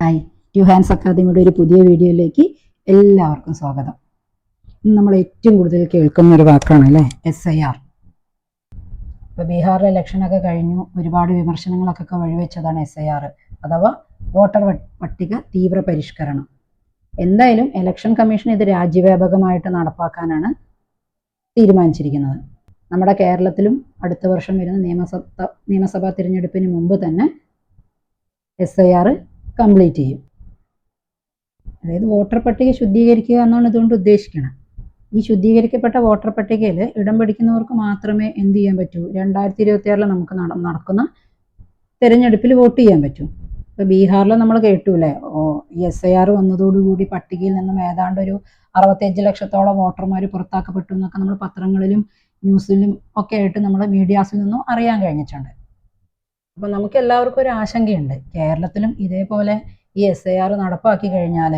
Hi, to hands അക്കാദമിയുടെ ഒരു പുതിയ വീഡിയോയിലേക്ക് എല്ലാവർക്കും സ്വാഗതം. ഇന്ന് നമ്മൾ ഏറ്റവും കൂടുതൽ കേൾക്കുന്ന ഒരു വാക്കാണ് അല്ലേ, SIR. ഇപ്പോൾ ബീഹാറിലെ ഇലക്ഷനൊക്കെ കഴിഞ്ഞു, ഒരുപാട് വിമർശനങ്ങളൊക്കെ വഴിവെച്ചതാണ് SIR അഥവാ വോട്ടർ പട്ടിക തീവ്ര പരിഷ്കരണം. എന്തായാലും ഇലക്ഷൻ കമ്മീഷൻ ഇത് രാജ്യവ്യാപകമായിട്ട് നടപ്പാക്കാനാണ് തീരുമാനിച്ചിരിക്കുന്നത്. നമ്മുടെ കേരളത്തിലും അടുത്ത വർഷം വരുന്ന നിയമസഭാ തിരഞ്ഞെടുപ്പിന് മുമ്പ് തന്നെ SIR കംപ്ലീറ്റ് ചെയ്യും. അതായത് വോട്ടർ പട്ടിക ശുദ്ധീകരിക്കുക എന്നാണ് ഇതുകൊണ്ട് ഉദ്ദേശിക്കുന്നത്. ഈ ശുദ്ധീകരിക്കപ്പെട്ട വോട്ടർ പട്ടികയിൽ ഇടം പിടിക്കുന്നവർക്ക് മാത്രമേ എന്ത് ചെയ്യാൻ പറ്റൂ, 2026 നമുക്ക് നടക്കുന്ന തിരഞ്ഞെടുപ്പിൽ വോട്ട് ചെയ്യാൻ പറ്റൂ. ഇപ്പോൾ ബീഹാറിൽ നമ്മൾ കേട്ടൂല്ലേ, ഈ SIR വന്നതോടുകൂടി പട്ടികയിൽ നിന്നും ഏതാണ്ട് ഒരു 65 ലക്ഷത്തോളം വോട്ടർമാർ പുറത്താക്കപ്പെട്ടു എന്നൊക്കെ നമ്മൾ പത്രങ്ങളിലും ന്യൂസിലും ഒക്കെ ആയിട്ട് നമ്മൾ മീഡിയാസിൽ നിന്നും അറിയാൻ കഴിഞ്ഞിട്ടുണ്ട്. അപ്പം നമുക്ക് എല്ലാവർക്കും ഒരു ആശങ്കയുണ്ട്, കേരളത്തിലും ഇതേപോലെ ഈ SIR നടപ്പാക്കി കഴിഞ്ഞാൽ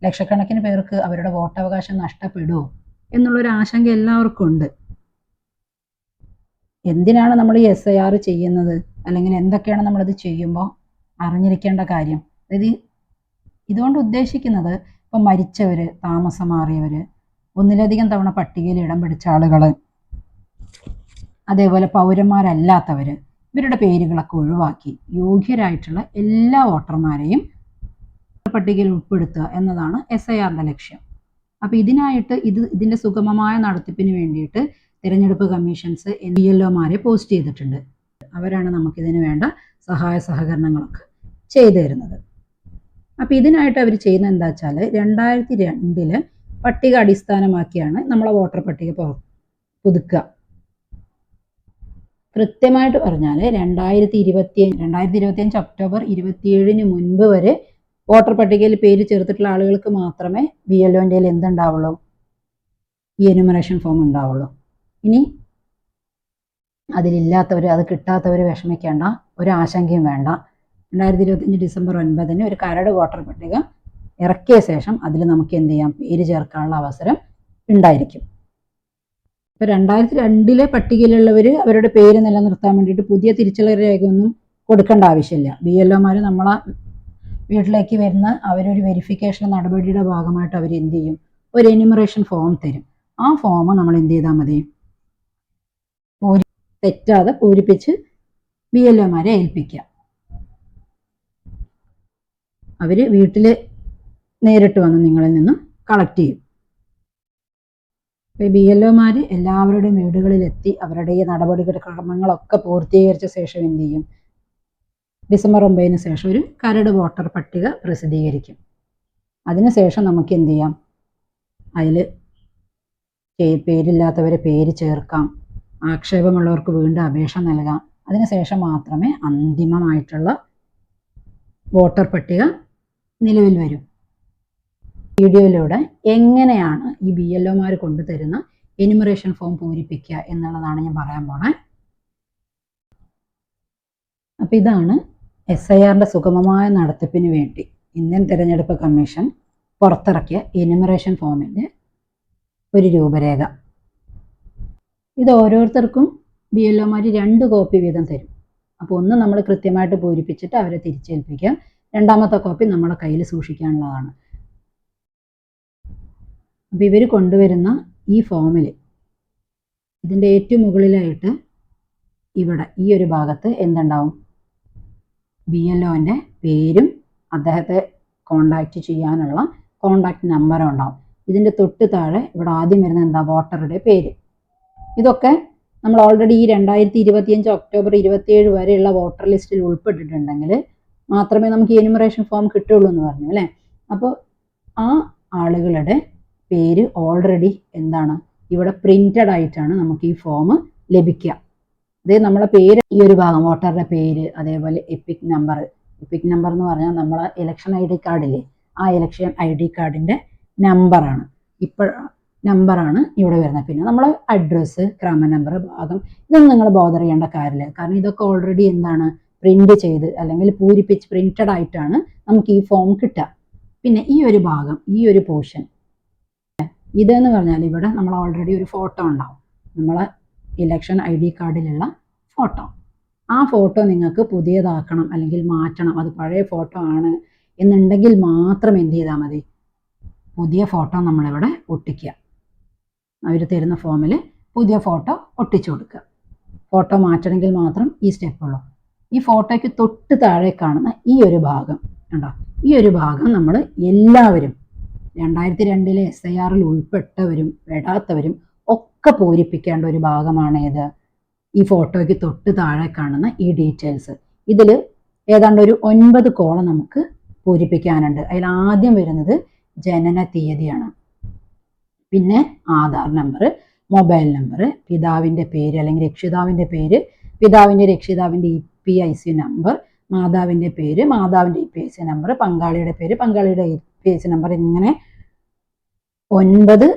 ലക്ഷക്കണക്കിന് പേർക്ക് അവരുടെ വോട്ടവകാശം നഷ്ടപ്പെടുമോ എന്നുള്ളൊരു ആശങ്ക എല്ലാവർക്കും ഉണ്ട്. എന്തിനാണ് നമ്മൾ ഈ SIR ചെയ്യുന്നത്, അല്ലെങ്കിൽ എന്തൊക്കെയാണ് നമ്മളത് ചെയ്യുമ്പോൾ അറിഞ്ഞിരിക്കേണ്ട കാര്യം? അതായത് ഇതുകൊണ്ട് ഉദ്ദേശിക്കുന്നത് ഇപ്പം മരിച്ചവർ, താമസം മാറിയവർ, ഒന്നിലധികം തവണ പട്ടികയിൽ ഇടം പിടിച്ച ആളുകൾ, അതേപോലെ പൗരന്മാരല്ലാത്തവർ, ഇവരുടെ പേരുകളൊക്കെ ഒഴിവാക്കി യോഗ്യരായിട്ടുള്ള എല്ലാ വോട്ടർമാരെയും പട്ടികയിൽ ഉൾപ്പെടുത്തുക എന്നതാണ് SIRന്റെ ലക്ഷ്യം. അപ്പോൾ ഇതിനായിട്ട് ഇതിൻ്റെ സുഗമമായ നടത്തിപ്പിന് വേണ്ടിയിട്ട് തിരഞ്ഞെടുപ്പ് കമ്മീഷൻസ് BLOമാരെ പോസ്റ്റ് ചെയ്തിട്ടുണ്ട്. അവരാണ് നമുക്കിതിന് വേണ്ട സഹായ സഹകരണങ്ങളൊക്കെ ചെയ്തു തരുന്നത്. അപ്പോൾ ഇതിനായിട്ട് അവർ ചെയ്യുന്നത് എന്താ വെച്ചാൽ, 2002 പട്ടിക അടിസ്ഥാനമാക്കിയാണ് നമ്മളെ വോട്ടർ പട്ടിക പുതുക്കുക. കൃത്യമായിട്ട് പറഞ്ഞാൽ 2025 ഒക്ടോബർ 27 മുൻപ് വരെ വോട്ടർ പട്ടികയിൽ പേര് ചേർത്തിട്ടുള്ള ആളുകൾക്ക് മാത്രമേ BLOൻ്റെ എന്തുണ്ടാവുള്ളൂ, ഈ എനുമറേഷൻ ഫോം ഉണ്ടാവുള്ളൂ. ഇനി അതിലില്ലാത്തവർ, അത് കിട്ടാത്തവർ വിഷമിക്കേണ്ട, ഒരു ആശങ്കയും വേണ്ട. 2025 ഡിസംബർ 9 ഒരു കരട് വോട്ടർ പട്ടിക ഇറക്കിയ ശേഷം അതിൽ നമുക്ക് എന്ത് ചെയ്യാം, പേര് ചേർക്കാനുള്ള അവസരം ഉണ്ടായിരിക്കും. ഇപ്പോൾ 2002 പട്ടികയിലുള്ളവർ അവരുടെ പേര് നിലനിർത്താൻ വേണ്ടിയിട്ട് പുതിയ തിരിച്ചുള്ള രേഖയൊന്നും കൊടുക്കേണ്ട ആവശ്യമില്ല. BLOമാർ നമ്മളെ വീട്ടിലേക്ക് വരുന്ന അവരൊരു വെരിഫിക്കേഷൻ നടപടിയുടെ ഭാഗമായിട്ട് അവർ എന്ത് ചെയ്യും, ഒരു എനുമറേഷൻ ഫോം തരും. ആ ഫോം നമ്മൾ എന്ത് ചെയ്താൽ മതി, തെറ്റാതെ പൂരിപ്പിച്ച് BLOമാരെ ഏൽപ്പിക്കുക. അവർ വീട്ടിൽ നേരിട്ട് വന്ന് നിങ്ങളിൽ നിന്ന് കളക്ട് ചെയ്യും. BLOമാർ എല്ലാവരുടെയും വീടുകളിലെത്തി അവരുടെ ഈ നടപടിക്രമങ്ങളൊക്കെ പൂർത്തീകരിച്ച ശേഷം എന്ത് ചെയ്യും, ഡിസംബർ 9 ശേഷം ഒരു കരട് വോട്ടർ പട്ടിക പ്രസിദ്ധീകരിക്കും. അതിനുശേഷം നമുക്ക് എന്ത് ചെയ്യാം, അതിൽ പേരില്ലാത്തവരെ പേര് ചേർക്കാം, ആക്ഷേപമുള്ളവർക്ക് വീണ്ടും അപേക്ഷ നൽകാം. അതിനുശേഷം മാത്രമേ അന്തിമമായിട്ടുള്ള വോട്ടർ പട്ടിക നിലവിൽ വരും. വീഡിയോയിലൂടെ എങ്ങനെയാണ് ഈ BLOമാർ കൊണ്ടുതരുന്ന എനുമറേഷൻ ഫോം പൂരിപ്പിക്കുക എന്നുള്ളതാണ് ഞാൻ പറയാൻ പോണേ. അപ്പം ഇതാണ് SIRന്റെ സുഗമമായ നടത്തിപ്പിന് വേണ്ടി ഇന്ത്യൻ തിരഞ്ഞെടുപ്പ് കമ്മീഷൻ പുറത്തിറക്കിയ എനുമറേഷൻ ഫോമിൻ്റെ ഒരു രൂപരേഖ. ഇത് ഓരോരുത്തർക്കും BLOമാർ 2 കോപ്പി വീതം തരും. അപ്പോൾ ഒന്ന് നമ്മൾ കൃത്യമായിട്ട് പൂരിപ്പിച്ചിട്ട് അവരെ തിരിച്ചേൽപ്പിക്കുക, രണ്ടാമത്തെ കോപ്പി നമ്മുടെ കയ്യിൽ സൂക്ഷിക്കാനുള്ളതാണ്. അപ്പോൾ ഇവർ കൊണ്ടുവരുന്ന ഈ ഫോമിൽ ഇതിൻ്റെ ഏറ്റവും മുകളിലായിട്ട് ഇവിടെ ഈ ഒരു ഭാഗത്ത് എന്തുണ്ടാവും, BLOൻ്റെ പേരും അദ്ദേഹത്തെ കോണ്ടാക്റ്റ് ചെയ്യാനുള്ള കോണ്ടാക്ട് നമ്പറും ഉണ്ടാവും. ഇതിൻ്റെ തൊട്ട് താഴെ ഇവിടെ ആദ്യം വരുന്ന എന്താ, വോട്ടറുടെ പേര്. ഇതൊക്കെ നമ്മൾ ഓൾറെഡി ഈ 2025 ഒക്ടോബർ 27 വരെയുള്ള വോട്ടർ ലിസ്റ്റിൽ ഉൾപ്പെട്ടിട്ടുണ്ടെങ്കിൽ മാത്രമേ നമുക്ക് എനുമറേഷൻ ഫോം കിട്ടുള്ളൂ എന്ന് പറഞ്ഞു അല്ലേ. അപ്പോൾ ആ ആളുകളുടെ പേര് ഓൾറെഡി എന്താണ്, ഇവിടെ പ്രിന്റഡ് ആയിട്ടാണ് നമുക്ക് ഈ ഫോം ലഭിക്കുക. അതായത് നമ്മളെ പേര് ഈ ഒരു ഭാഗം, വോട്ടറുടെ പേര്, അതേപോലെ എപ്പിക് നമ്പർ എന്ന് പറഞ്ഞാൽ നമ്മളെ ഇലക്ഷൻ ID കാർഡില്ലേ, ആ ഇലക്ഷൻ ID കാർഡിൻ്റെ നമ്പറാണ് ഇവിടെ വരുന്നത്. പിന്നെ നമ്മളെ അഡ്രസ്സ്, ക്രമ നമ്പർ, ഭാഗം, ഇതൊന്നും നിങ്ങൾ ബോധർ ചെയ്യേണ്ട കാര്യമില്ല. കാരണം ഇതൊക്കെ ഓൾറെഡി എന്താണ്, പ്രിന്റ് ചെയ്ത് അല്ലെങ്കിൽ പൂരിപ്പിച്ച് പ്രിന്റഡ് ആയിട്ടാണ് നമുക്ക് ഈ ഫോം കിട്ടുക. പിന്നെ ഈ ഒരു ഭാഗം, ഈ ഒരു പോർഷൻ, ഇതെന്ന് പറഞ്ഞാൽ ഇവിടെ നമ്മൾ ഓൾറെഡി ഒരു ഫോട്ടോ ഉണ്ടാവും, നമ്മളെ ഇലക്ഷൻ ID കാർഡിലുള്ള ഫോട്ടോ. ആ ഫോട്ടോ നിങ്ങൾക്ക് പുതിയതാക്കണം അല്ലെങ്കിൽ മാറ്റണം, അത് പഴയ ഫോട്ടോ ആണ് എന്നുണ്ടെങ്കിൽ മാത്രം എന്ത് ചെയ്താൽ മതി, പുതിയ ഫോട്ടോ നമ്മളിവിടെ ഒട്ടിക്കുക. അവർ തരുന്ന ഫോമിൽ പുതിയ ഫോട്ടോ ഒട്ടിച്ചു കൊടുക്കുക. ഫോട്ടോ മാറ്റണമെങ്കിൽ മാത്രം ഈ സ്റ്റെപ്പുള്ളൂ. ഈ ഫോട്ടോയ്ക്ക് തൊട്ട് താഴെ കാണുന്ന ഈ ഒരു ഭാഗം കണ്ടോ, ഈ ഒരു ഭാഗം നമ്മൾ എല്ലാവരും 2002 SIR ഉൾപ്പെട്ടവരും പെടാത്തവരും ഒക്കെ പൂരിപ്പിക്കേണ്ട ഒരു ഭാഗമാണ് ഏത്, ഈ ഫോട്ടോയ്ക്ക് തൊട്ട് താഴെ കാണുന്ന ഈ ഡീറ്റെയിൽസ്. ഇതിൽ ഏതാണ്ട് ഒരു 9 കോളം നമുക്ക് പൂരിപ്പിക്കാനുണ്ട്. അതിൽ ആദ്യം വരുന്നത് ജനന തീയതിയാണ്, പിന്നെ ആധാർ നമ്പർ, മൊബൈൽ നമ്പർ, പിതാവിൻ്റെ പേര് അല്ലെങ്കിൽ രക്ഷിതാവിൻ്റെ പേര്, രക്ഷിതാവിൻ്റെ EPIC നമ്പർ, മാതാവിൻ്റെ പേര്, മാതാവിൻ്റെ EPIC നമ്പർ, പങ്കാളിയുടെ പേര്, പങ്കാളിയുടെ EPIC നമ്പർ, ഇങ്ങനെ 9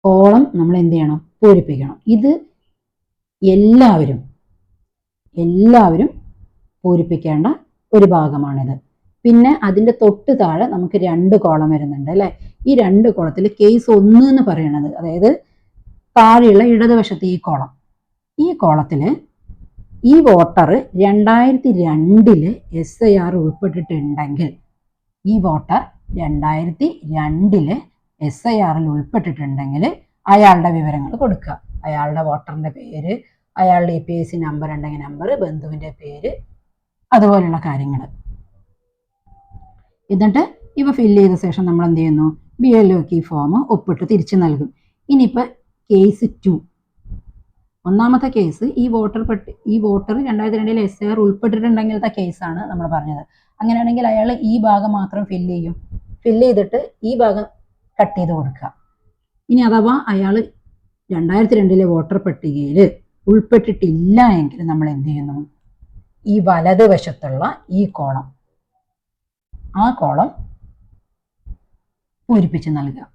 കോളം നമ്മൾ എന്ത് ചെയ്യണം, പൂരിപ്പിക്കണം. ഇത് എല്ലാവരും പൂരിപ്പിക്കേണ്ട ഒരു ഭാഗമാണിത്. പിന്നെ അതിൻ്റെ തൊട്ട് താഴെ നമുക്ക് 2 കോളം വരുന്നുണ്ട് അല്ലേ. ഈ 2 കോളത്തിൽ കേസ് 1 എന്ന് പറയണത്, അതായത് താഴെയുള്ള ഇടതുവശത്ത് ഈ കോളത്തിൽ ഈ വോട്ടർ 2002 SIR ഉൾപ്പെട്ടിട്ടുണ്ടെങ്കിൽ, ഈ വോട്ടർ 2002 SIR ഉൾപ്പെട്ടിട്ടുണ്ടെങ്കിൽ അയാളുടെ വിവരങ്ങൾ കൊടുക്കുക. അയാളുടെ വോട്ടറിൻ്റെ പേര്, അയാളുടെ EPIC നമ്പർ ഉണ്ടെങ്കിൽ നമ്പർ, ബന്ധുവിൻ്റെ പേര്, അതുപോലെയുള്ള കാര്യങ്ങൾ. എന്നിട്ട് ഇവ ഫില്ല് ചെയ്ത ശേഷം നമ്മൾ എന്ത് ചെയ്യുന്നു, BLOക്ക് ഈ ഫോം ഒപ്പിട്ട് തിരിച്ചു നൽകും. ഇനിയിപ്പോൾ കേസ് 2, ഒന്നാമത്തെ കേസ് ഈ വോട്ടർ 2002 SIR ഉൾപ്പെട്ടിട്ടുണ്ടെങ്കിലത്തെ കേസാണ് നമ്മൾ പറഞ്ഞത്. അങ്ങനെയാണെങ്കിൽ അയാൾ ഈ ഭാഗം മാത്രം ഫില്ല് ചെയ്തിട്ട് ഈ ഭാഗം കട്ട് ചെയ്ത് കൊടുക്കുക. ഇനി അഥവാ അയാൾ 2002 വോട്ടർ പട്ടികയിൽ ഉൾപ്പെട്ടിട്ടില്ല എങ്കിൽ നമ്മൾ എന്ത് ചെയ്യുന്നു, ഈ വലതുവശത്തുള്ള ഈ കോളം, ആ കോളം പൂരിപ്പിച്ച് നൽകുക.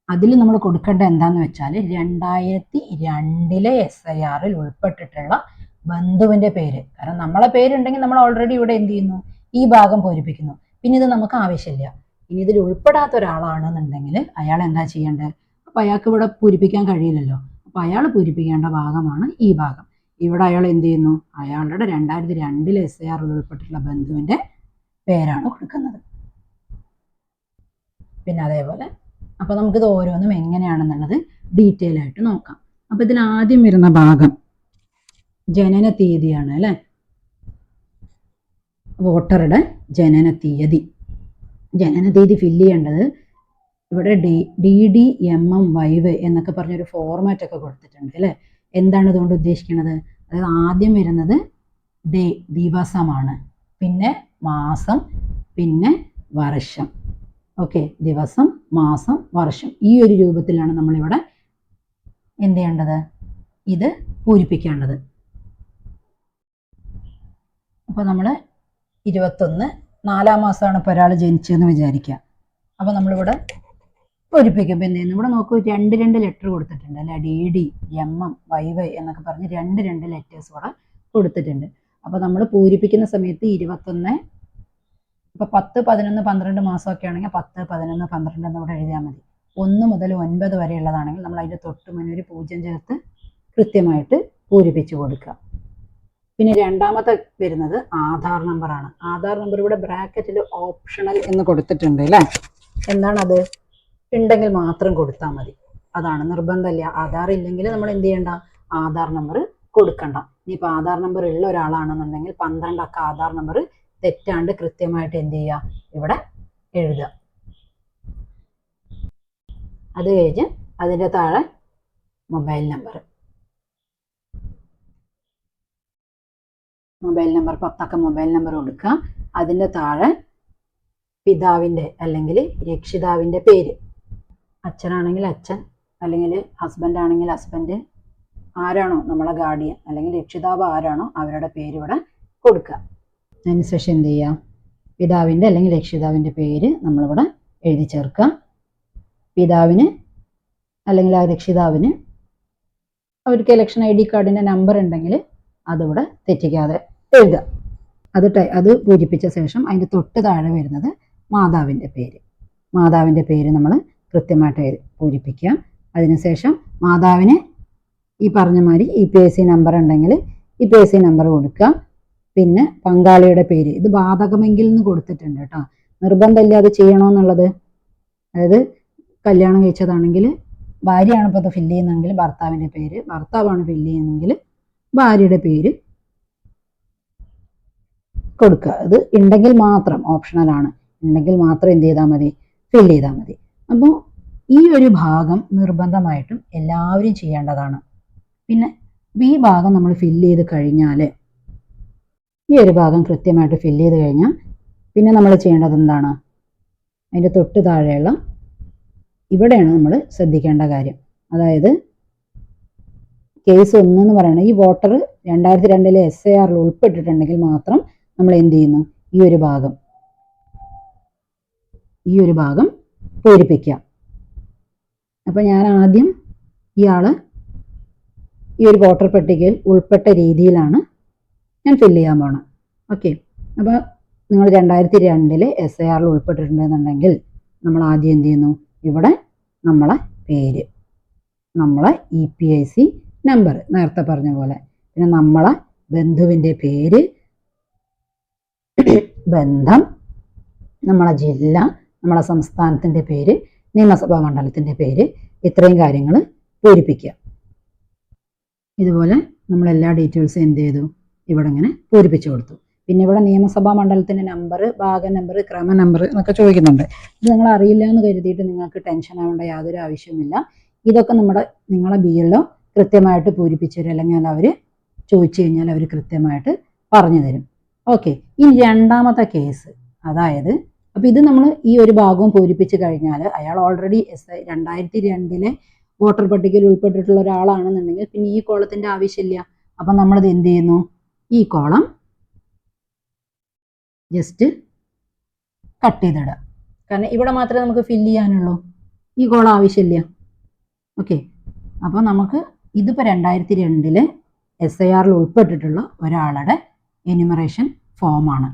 അതിൽ നമ്മൾ കൊടുക്കേണ്ട എന്താന്ന് വെച്ചാൽ 2002 SIR ഉൾപ്പെട്ടിട്ടുള്ള ബന്ധുവിൻ്റെ പേര്. കാരണം നമ്മളെ പേരുണ്ടെങ്കിൽ നമ്മൾ ഓൾറെഡി ഇവിടെ എന്ത് ചെയ്യുന്നു, ഈ ഭാഗം പൂരിപ്പിക്കുന്നു. പിന്നെ ഇത് നമുക്ക് ആവശ്യമില്ല. ഇനി ഇതിൽ ഉൾപ്പെടാത്ത ഒരാളാണെന്നുണ്ടെങ്കിൽ അയാൾ എന്താ ചെയ്യേണ്ടത്, അപ്പം അയാൾക്ക് ഇവിടെ പൂരിപ്പിക്കാൻ കഴിയില്ലല്ലോ. അപ്പം അയാൾ പൂരിപ്പിക്കേണ്ട ഭാഗമാണ് ഈ ഭാഗം. ഇവിടെ അയാൾ എന്ത് ചെയ്യുന്നു, അയാളുടെ 2002 SIR ഉൾപ്പെട്ടിട്ടുള്ള ബന്ധുവിൻ്റെ പേരാണ് കൊടുക്കുന്നത്. പിന്നെ അതേപോലെ അപ്പോൾ നമുക്കിത് ഓരോന്നും എങ്ങനെയാണെന്നുള്ളത് ഡീറ്റെയിൽ ആയിട്ട് നോക്കാം. അപ്പോൾ ഇതിൽ ആദ്യം വരുന്ന ഭാഗം ജനന തീയതിയാണ് അല്ലേ. വോട്ടറുടെ ജനന തീയതി ഫില്ല് ചെയ്യേണ്ടത് ഇവിടെ DDMMYY എന്നൊക്കെ പറഞ്ഞൊരു ഫോർമാറ്റ് ഒക്കെ കൊടുത്തിട്ടുണ്ട് അല്ലേ. എന്താണ് ഇതുകൊണ്ട് ഉദ്ദേശിക്കുന്നത്, അതായത് ആദ്യം വരുന്നത് ദിവസമാണ്, പിന്നെ മാസം, പിന്നെ വർഷം. ഓക്കെ, ദിവസം, മാസം, വർഷം, ഈ ഒരു രൂപത്തിലാണ് നമ്മളിവിടെ എന്ത് ചെയ്യേണ്ടത്, ഇത് പൂരിപ്പിക്കേണ്ടത്. അപ്പോൾ നമ്മൾ 21 4-ാം മാസമാണ് ഇപ്പോൾ ഒരാൾ ജനിച്ചതെന്ന് വിചാരിക്കുക. അപ്പോൾ നമ്മളിവിടെ പൂരിപ്പിക്കുമ്പോൾ എന്ത് ചെയ്യുന്നു, ഇവിടെ നോക്കൂ 2 ലെറ്റർ കൊടുത്തിട്ടുണ്ട് അല്ലേ. DDMMYY എന്നൊക്കെ പറഞ്ഞ് 2 ലെറ്റേഴ്സ് ഇവിടെ കൊടുത്തിട്ടുണ്ട്. അപ്പോൾ നമ്മൾ പൂരിപ്പിക്കുന്ന സമയത്ത് 21, ഇപ്പോൾ 10, 11, 12 മാസമൊക്കെ ആണെങ്കിൽ 10, 11, 12 എന്നിവിടെ എഴുതിയാൽ മതി. 1 മുതൽ 9 വരെ ഉള്ളതാണെങ്കിൽ നമ്മൾ അതിൻ്റെ തൊട്ട് മുന്നേ ഒരു 0 ചേർത്ത് കൃത്യമായിട്ട് പൂരിപ്പിച്ച് കൊടുക്കുക. പിന്നെ രണ്ടാമത്തെ വരുന്നത് ആധാർ നമ്പറാണ്. ആധാർ നമ്പർ ഇവിടെ ബ്രാക്കറ്റിൽ ഓപ്ഷണൽ എന്ന് കൊടുത്തിട്ടുണ്ട് അല്ലേ. എന്താണത്, ഉണ്ടെങ്കിൽ മാത്രം കൊടുത്താൽ മതി, അതാണ്, നിർബന്ധമില്ല. ആധാർ ഇല്ലെങ്കിൽ നമ്മൾ എന്ത് ചെയ്യണ്ട, ആധാർ നമ്പർ കൊടുക്കണ്ട. ഇനിയിപ്പോൾ ആധാർ നമ്പർ ഉള്ള ഒരാളാണെന്നുണ്ടെങ്കിൽ 12 അക്ക ആധാർ നമ്പർ തെറ്റാണ്ട് കൃത്യമായിട്ട് എന്ത് ചെയ്യുക, ഇവിടെ എഴുതുക. അത് കഴിഞ്ഞ് അതിൻ്റെ താഴെ മൊബൈൽ നമ്പർ 10 അക്ക മൊബൈൽ നമ്പർ കൊടുക്കുക. അതിൻ്റെ താഴെ പിതാവിൻ്റെ അല്ലെങ്കിൽ രക്ഷിതാവിൻ്റെ പേര്, അച്ഛനാണെങ്കിൽ അച്ഛൻ, അല്ലെങ്കിൽ ഹസ്ബൻഡ് ആണെങ്കിൽ ഹസ്ബൻഡ്, ആരാണോ നമ്മളെ ഗാർഡിയൻ അല്ലെങ്കിൽ രക്ഷിതാവ് ആരാണോ അവരുടെ പേര് ഇവിടെ കൊടുക്കുക. അതിനുശേഷം എന്ത് ചെയ്യുക, പിതാവിൻ്റെ അല്ലെങ്കിൽ രക്ഷിതാവിൻ്റെ പേര് നമ്മളിവിടെ എഴുതി ചേർക്കുക. പിതാവിന് അല്ലെങ്കിൽ ആ രക്ഷിതാവിന് അവർക്ക് ഇലക്ഷൻ ID കാർഡിൻ്റെ നമ്പർ ഉണ്ടെങ്കിൽ അതിവിടെ തെറ്റിക്കാതെ എഴുതുക. അത് പൂരിപ്പിച്ച ശേഷം അതിൻ്റെ തൊട്ട് താഴെ വരുന്നത് മാതാവിൻ്റെ പേര് നമ്മൾ കൃത്യമായിട്ട് പൂരിപ്പിക്കുക. അതിനുശേഷം മാതാവിന് ഈ പറഞ്ഞ മാതിരി EPIC നമ്പർ ഉണ്ടെങ്കിൽ EPIC നമ്പർ കൊടുക്കുക. പിന്നെ പങ്കാളിയുടെ പേര്, ഇത് ബാധകമെങ്കിൽ എന്ന് കൊടുത്തിട്ടുണ്ട് കേട്ടോ, നിർബന്ധമില്ല അത് ചെയ്യണമെന്നുള്ളത്. അതായത് കല്യാണം കഴിച്ചതാണെങ്കിൽ ഭാര്യയാണ് ഇപ്പോൾ അത് ഫില്ല് ചെയ്യുന്നതെങ്കിൽ ഭർത്താവിൻ്റെ പേര്, ഭർത്താവാണ് ഫില്ല് ചെയ്യുന്നതെങ്കിൽ ഭാര്യയുടെ പേര് കൊടുക്കുക. ഇത് ഉണ്ടെങ്കിൽ മാത്രം, ഓപ്ഷണലാണ്, ഉണ്ടെങ്കിൽ മാത്രം എന്ത് ചെയ്താൽ മതി, ഫില്ല് ചെയ്താൽ മതി. അപ്പോൾ ഈ ഒരു ഭാഗം നിർബന്ധമായിട്ടും എല്ലാവരും ചെയ്യേണ്ടതാണ്. പിന്നെ ഈ ഭാഗം നമ്മൾ ഫില്ല് ചെയ്ത് കഴിഞ്ഞാൽ, ഈ ഒരു ഭാഗം കൃത്യമായിട്ട് ഫില്ല് ചെയ്ത് കഴിഞ്ഞാൽ പിന്നെ നമ്മൾ ചെയ്യേണ്ടത് എന്താണ്, അതിൻ്റെ തൊട്ട് താഴെയുള്ള ഇവിടെയാണ് നമ്മൾ ശ്രദ്ധിക്കേണ്ട കാര്യം. അതായത് കേസ് 1 എന്ന് പറയുന്നത്, ഈ വോട്ടർ 2002 SIR ഉൾപ്പെട്ടിട്ടുണ്ടെങ്കിൽ മാത്രം നമ്മൾ എന്ത് ചെയ്യുന്നു, ഈ ഒരു ഭാഗം പൂരിപ്പിക്കുക. അപ്പം ഞാൻ ആദ്യം ഇയാൾ ഈ ഒരു വോട്ടർ പട്ടികയിൽ ഉൾപ്പെട്ട രീതിയിലാണ് ഞാൻ ഫില്ല് ചെയ്യാൻ പോകണം. ഓക്കെ, അപ്പോൾ നിങ്ങൾ 2002 SIR ഉൾപ്പെട്ടിട്ടുണ്ടെന്നുണ്ടെങ്കിൽ നമ്മൾ ആദ്യം എന്ത് ചെയ്യുന്നു, ഇവിടെ നമ്മളെ പേര്, നമ്മളെ EPIC നമ്പർ നേരത്തെ പറഞ്ഞ പോലെ, പിന്നെ നമ്മളെ ബന്ധുവിൻ്റെ പേര്, ബന്ധം, നമ്മളെ ജില്ല, നമ്മളെ സംസ്ഥാനത്തിൻ്റെ പേര്, നിയമസഭാ മണ്ഡലത്തിൻ്റെ പേര്, ഇത്രയും കാര്യങ്ങൾ പൂരിപ്പിക്കുക. ഇതുപോലെ നമ്മളെല്ലാ ഡീറ്റെയിൽസും എന്ത് ചെയ്തു, ഇവിടെ ഇങ്ങനെ പൂരിപ്പിച്ചു കൊടുത്തു. പിന്നെ ഇവിടെ നിയമസഭാ മണ്ഡലത്തിൻ്റെ നമ്പർ, ഭാഗ നമ്പർ, ക്രമ നമ്പർ എന്നൊക്കെ ചോദിക്കുന്നുണ്ട്. ഇത് നിങ്ങൾ അറിയില്ല എന്ന് കരുതിയിട്ട് നിങ്ങൾക്ക് ടെൻഷൻ ആവേണ്ട യാതൊരു ആവശ്യവുമില്ല. ഇതൊക്കെ നിങ്ങളെ BLO കൃത്യമായിട്ട് പൂരിപ്പിച്ചു തരും, അല്ലെങ്കിൽ അവർ ചോദിച്ചു കഴിഞ്ഞാൽ അവർ കൃത്യമായിട്ട് പറഞ്ഞു തരും. ഓക്കെ, ഇനി രണ്ടാമത്തെ കേസ്, അതായത് അപ്പോൾ ഇത് നമ്മൾ ഈ ഒരു ഭാഗവും പൂരിപ്പിച്ച് കഴിഞ്ഞാൽ അയാൾ ഓൾറെഡി 2002 വോട്ടർ പട്ടികയിൽ ഉൾപ്പെട്ടിട്ടുള്ള ഒരാളാണെന്നുണ്ടെങ്കിൽ പിന്നെ ഈ കോളത്തിൻ്റെ ആവശ്യമില്ല. അപ്പം നമ്മളിത് എന്ത് ചെയ്യുന്നു, ഈ കോളം ജസ്റ്റ് കട്ട് ചെയ്തിടുക. കാരണം ഇവിടെ മാത്രമേ നമുക്ക് ഫില്ല് ചെയ്യാനുള്ളൂ, ഈ കോളം ആവശ്യമില്ല. ഓക്കെ, അപ്പോൾ നമുക്ക് ഇതിപ്പോൾ 2002 SIR ഉൾപ്പെട്ടിട്ടുള്ള ഒരാളുടെ എന്യൂമറേഷൻ ഫോമാണ്.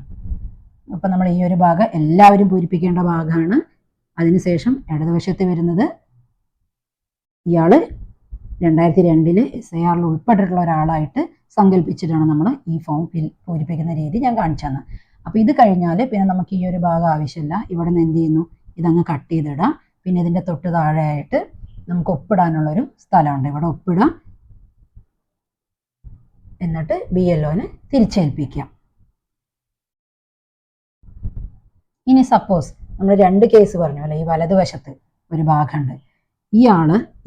അപ്പം നമ്മൾ ഈ ഒരു ഭാഗം എല്ലാവരും പൂരിപ്പിക്കേണ്ട ഭാഗമാണ്. അതിനുശേഷം ഇടതുവശത്ത് വരുന്നത് ഇയാൾ 2002 SIR ഉൾപ്പെട്ടിട്ടുള്ള ഒരാളായിട്ട് സങ്കല്പിച്ചിട്ടാണ് നമ്മൾ ഈ ഫോം പൂരിപ്പിക്കുന്ന രീതി ഞാൻ കാണിച്ചു തന്നെ. അപ്പോൾ ഇത് കഴിഞ്ഞാൽ പിന്നെ നമുക്ക് ഈ ഒരു ഭാഗം ആവശ്യമില്ല. ഇവിടെ നിന്ന് എന്ത് ചെയ്യുന്നു, ഇതങ്ങ് കട്ട് ചെയ്തിടാം. പിന്നെ ഇതിൻ്റെ തൊട്ട് താഴെയായിട്ട് നമുക്ക് ഒപ്പിടാനുള്ളൊരു സ്ഥലമുണ്ട്, ഇവിടെ ഒപ്പിടുക, എന്നിട്ട് BLOനെ തിരിച്ചേൽപ്പിക്കാം. ഇനി സപ്പോസ് നമ്മൾ 2 കേസ് പറഞ്ഞു അല്ലെ, ഈ വലതുവശത്ത് ഒരു ഭാഗമുണ്ട്,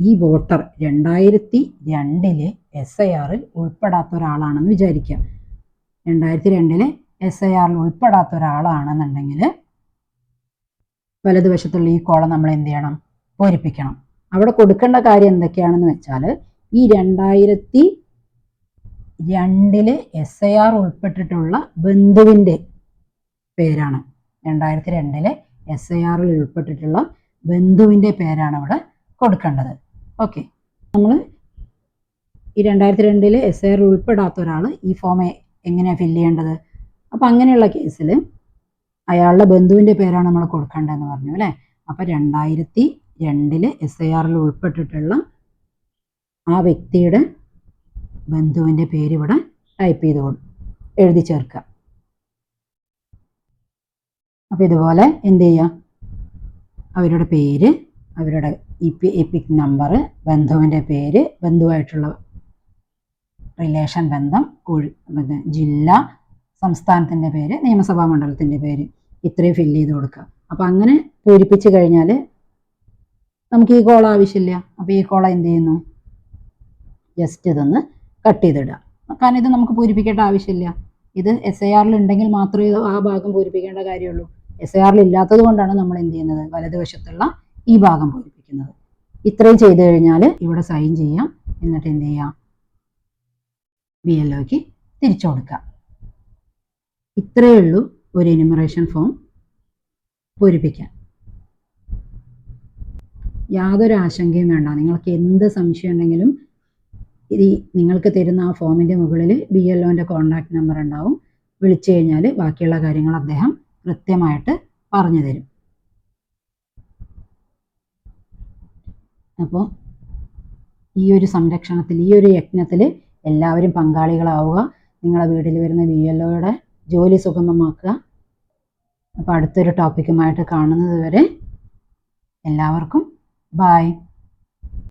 ഈ വോട്ടർ 2002 SIR ഉൾപ്പെടാത്ത ഒരാളാണെന്ന് വിചാരിക്കുക. 2002 SIR ഉൾപ്പെടാത്ത ഒരാളാണെന്നുണ്ടെങ്കിൽ വലതുവശത്തുള്ള ഈ കോളം നമ്മൾ എന്ത് ചെയ്യണം, പൂരിപ്പിക്കണം. അവിടെ കൊടുക്കേണ്ട കാര്യം എന്തൊക്കെയാണെന്ന് വെച്ചാൽ, ഈ 2002 SIR ഉൾപ്പെട്ടിട്ടുള്ള ബന്ധുവിൻ്റെ പേരാണ്, 2002 SIR ഉൾപ്പെട്ടിട്ടുള്ള ബന്ധുവിൻ്റെ പേരാണ് അവിടെ കൊടുക്കേണ്ടത്. ഓക്കെ, നമ്മൾ ഈ 2002 SIR ഉൾപ്പെടാത്ത ഒരാൾ ഈ ഫോം എങ്ങനെയാണ് ഫില്ല് ചെയ്യേണ്ടത്? അപ്പം അങ്ങനെയുള്ള കേസിൽ അയാളുടെ ബന്ധുവിൻ്റെ പേരാണ് നമ്മൾ കൊടുക്കേണ്ടതെന്ന് പറഞ്ഞു അല്ലേ. അപ്പം 2002 SIR ഉൾപ്പെട്ടിട്ടുള്ള ആ വ്യക്തിയുടെ ബന്ധുവിൻ്റെ പേര് ഇവിടെ ടൈപ്പ് ചെയ്ത് എഴുതി ചേർക്കുക. അപ്പോൾ ഇതുപോലെ എന്ത് ചെയ്യുക, അവരുടെ പേര്, അവരുടെ EPIC നമ്പർ, ബന്ധുവിൻ്റെ പേര്, ബന്ധുവായിട്ടുള്ള റിലേഷൻ ബന്ധം, ജില്ല, സംസ്ഥാനത്തിൻ്റെ പേര്, നിയമസഭാ മണ്ഡലത്തിൻ്റെ പേര്, ഇത്രയും ഫില്ല് ചെയ്ത് കൊടുക്കുക. അപ്പോൾ അങ്ങനെ പൂരിപ്പിച്ച് കഴിഞ്ഞാൽ നമുക്ക് ഈ കോളം ആവശ്യമില്ല. അപ്പോൾ ഈ കോളം എന്ത് ചെയ്യുന്നു, ജസ്റ്റ് ഇതൊന്ന് കട്ട് ചെയ്തിടുക. കാരണം ഇത് നമുക്ക് പൂരിപ്പിക്കേണ്ട ആവശ്യമില്ല. ഇത് SIR ഉണ്ടെങ്കിൽ മാത്രമേ ആ ഭാഗം പൂരിപ്പിക്കേണ്ട കാര്യമുള്ളൂ. SIR ഇല്ലാത്തത് കൊണ്ടാണ് നമ്മൾ എന്ത് ചെയ്യുന്നത്, വലതുവശത്തുള്ള ഈ ഭാഗം പൂരിപ്പിക്കുന്നത്. ഇത്രയും ചെയ്ത് കഴിഞ്ഞാൽ ഇവിടെ സൈൻ ചെയ്യാം, എന്നിട്ട് എന്ത് ചെയ്യാം, BLOയ്ക്ക് തിരിച്ചു കൊടുക്കാം. ഇത്രയേ ഉള്ളൂ ഒരു എന്യൂമറേഷൻ ഫോം പൂരിപ്പിക്കാൻ. യാതൊരു ആശങ്കയും വേണ്ട. നിങ്ങൾക്ക് എന്ത് സംശയം ഉണ്ടെങ്കിലും നിങ്ങൾക്ക് തരുന്ന ആ ഫോമിൻ്റെ മുകളിൽ BLOൻ്റെ കോൺടാക്ട് നമ്പർ ഉണ്ടാവും. വിളിച്ചു കഴിഞ്ഞാൽ ബാക്കിയുള്ള കാര്യങ്ങൾ അദ്ദേഹം കൃത്യമായിട്ട് പറഞ്ഞു തരും. അപ്പോൾ ഈ ഒരു സംരക്ഷണത്തിൽ, ഈ ഒരു യജ്ഞത്തിൽ എല്ലാവരും പങ്കാളികളാവുക. നിങ്ങളുടെ വീട്ടിൽ വരുന്ന BLOയുടെ ജോലി സുഗമമാക്കുക. അപ്പോൾ അടുത്തൊരു ടോപ്പിക്കുമായിട്ട് കാണുന്നത് വരെ എല്ലാവർക്കും ബൈ.